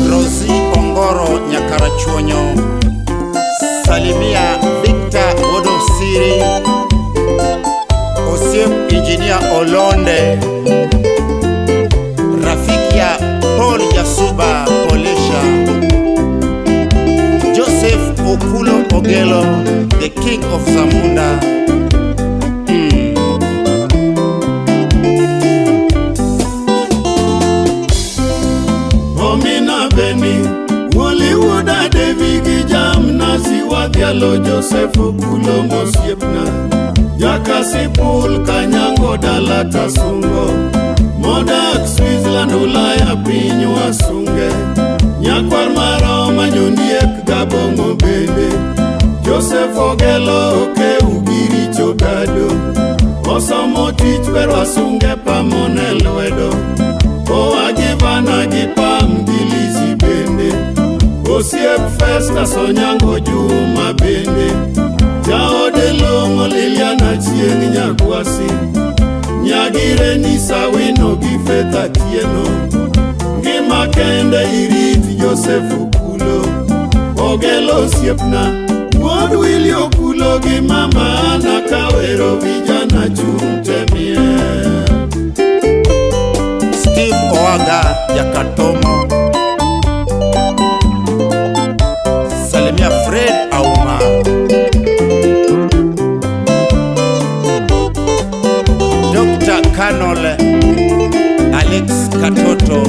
Rosi Ongoro Nyakarachuonyo, salimia Victor Wodosiri, Osiep Engineer Olonde, rafiki ya Paul Jasuba Polesha, Joseph Okulo Ogelo, the king of Zamunda. Omina Beni, Woliwoda Devigi Jam Nasi Wadialo Joseph Okulo Mosiepna, Jakasi Paul Kanyango Dalata Sungo, Modak Switzerland Ulaya Pinyo Asunge, Nyakwar Maroma Nyundiek Gabongo Bende, Joseph Ogelo Oke Ugiri Chogado, Osomo Tich Pero Asunge Pamone Lwedo, Oagivana Gipam Gilizi Bende, Osiep Festa Sonyango Juma Bende, Jao de Longo Liliana Chieng Nyakwasi, Nyagire Nisawino Gifeta Tieno, Gima Kende Irit Joseph Okulo, Ogelo Siepna, Wod Willie Okulo Gimama Nakawero Vijana Chumtemie. Steve Oaga Yakatomo, salimia Fred Auma, Dr. Kanole Alex Katoto,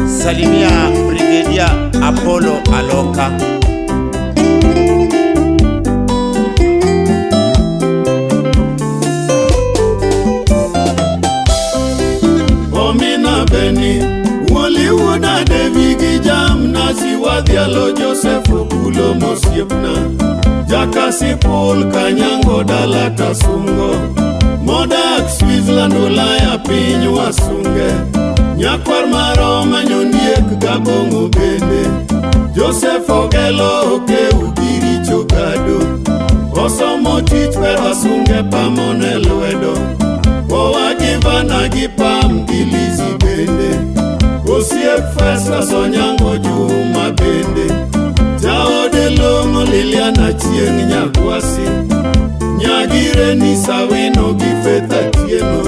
salimia Brigadier Apollo Aloka. Omina Beni, Woliwoda Devigi Jam Nasi Wadialo Joseph Okulo Mosiepna, Jakasi Paul Kanyango Dalata Sungo, Modak Switzerland Ulaya Pinyo Asunge, Nyakwar Maroma Nyundiek Gabongo Bende, Joseph Ogelo Oke Ugiri Chogado, Osomo Tich Pero Asunge Pamone Lwedo, Oagivana Gipam Gilizi Bende, Osiep Festa Sonyango Juma Bende, Jao de Longo Liliana Chieng Nyakwasi, Nyagire Nisawino Gifeta Tieno,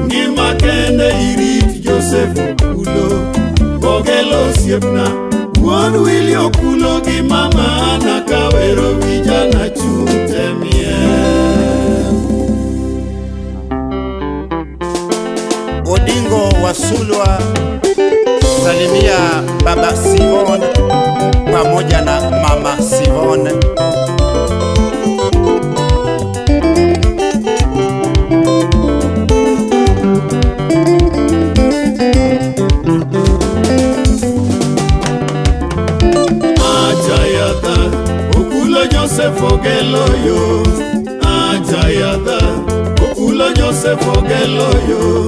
Ngima Kende Irit Joseph Okulo, Ogelo Siepna, Wod Willie Okulo Gimama Nakawero Vijana Chumtemie. Odingo Wasulwa, salimia Baba Sivon pamoja na Mama Sivon. Ajayada Okulo Joseph Ogelo yo, Ajayada Okulo Joseph Ogelo yo,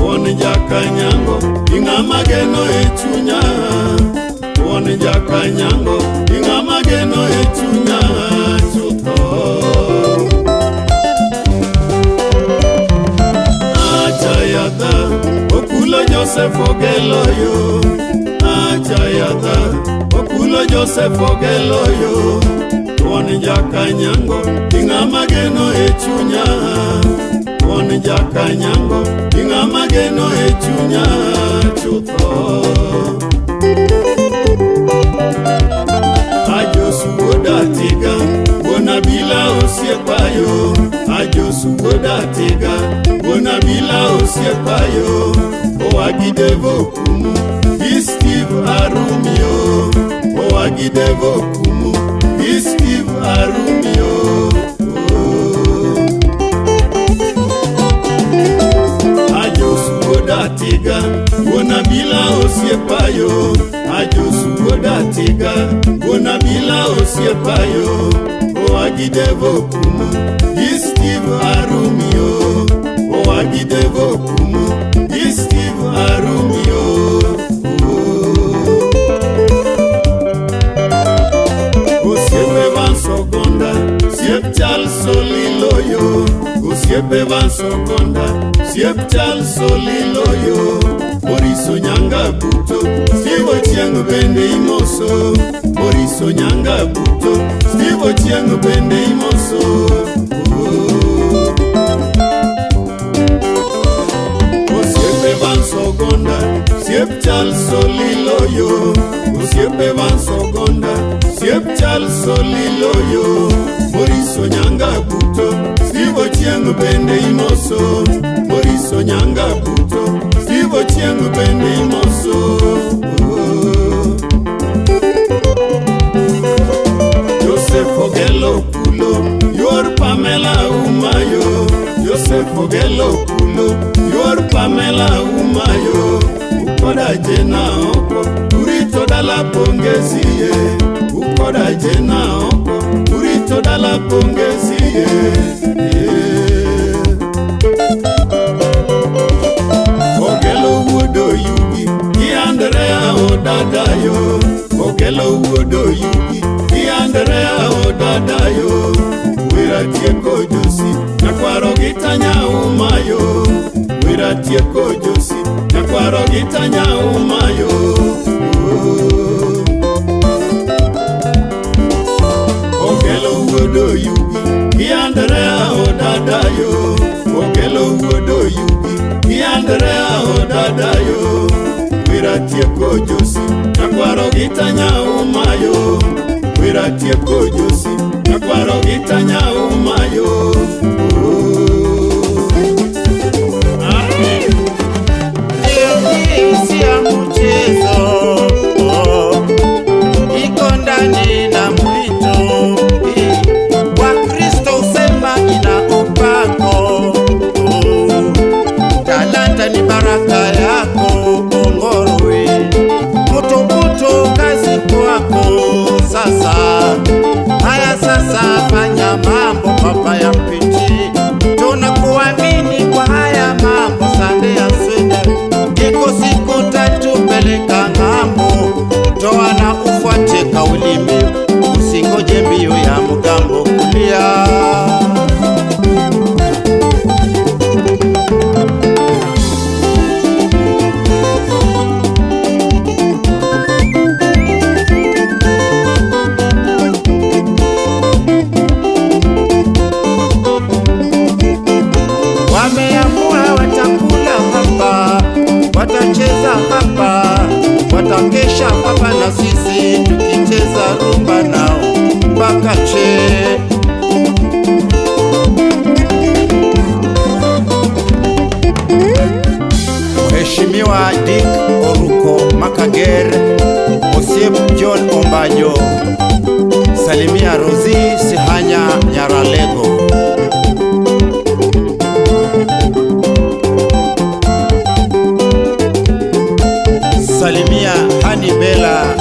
Won Jakanyango Ingama Geno Echunya, Won Jakanyango Ingama Geno Echunya Chuto. Ajayada Okulo Joseph Ogelo yo, Ajayada Okulo Joseph Ogelo yo, Won Jakanyango Ingama Geno Echunya, Won Jakanyango Ingama Geno Echunya Chutho. Ajosuoda Tiga Wona Bila Osiepayo, Ajosuoda Tiga Wona Bila Osiepayo, Oagidevo Kumu Steve Arumio, Oagidevo Kumu Steve Arumio. Ajosuoda Tiga Wona Bila Osiepayo, Ajosuoda Tiga Wona Bila Osiepayo, Oagidevo Kumu Steve Arumio, Oagidevo Kumu Steve Arumio. Osiep Evans Ogonda, Siep Charles Soliloyo, osiepe vansokonda, siep chal soliloyo, Moriso nyanga buto, Steve Ochieng bende imoso, Moriso nyanga buto, Steve Ochieng bende imoso. Osiepe vansokonda, siep chal soliloyo, osiepe vansokonda, siep chal soliloyo, Moriso nyanga buto, Steve Ochieng bende imoso, Moriso nyanga buto, Steve Ochieng bende imoso. Joseph Ogelo Kulo, yor Pamela Umayo, Joseph Ogelo Kulo, yor Pamela Umayo, ukoda jena oko, urito dala pongesiye, ukoda jena oko, urito dala pongesiye. Ogelo wuodo yugi, ki Andrea odadayo, Ogelo wuodo yugi, ki Andrea odadayo, wira tieko josi, nakwaro gitanya umayo, wira tieko josi, nakwaro gitanya umayo. Ogelo wuodo yugi, ki Andrea odadayo, Ogelo wuodo yugi, ki Andrea odadayo, wira tieko josi, nakwaro gitanya umayo, wira tieko josi, nakwaro gitanya umayo. Hii ya mchezo, iko ndani na mwito. Wakristo husema ina upako. Talanta ni baraka yako, Ongorwe. Mutukutu kazi kwako sasa. Haya sasa, fanya mambo baba ya mpiti. Tunakuamini kwa haya mambo, sande ya swende. Iko siku tatu, peleka ng'ambo. Toa na ufuate kauli mbiu, usingoje mbio ya mgambo kulia. Wameamua watakula hapa, watacheza hapa, watakesha hapa na sisi tukicheza rumba nao mpaka che. Mheshimiwa Dick Oruko Makager, Osiep John Ombajo, salimia Rozi Sihanya Nyaralego. Salimia Hani Bela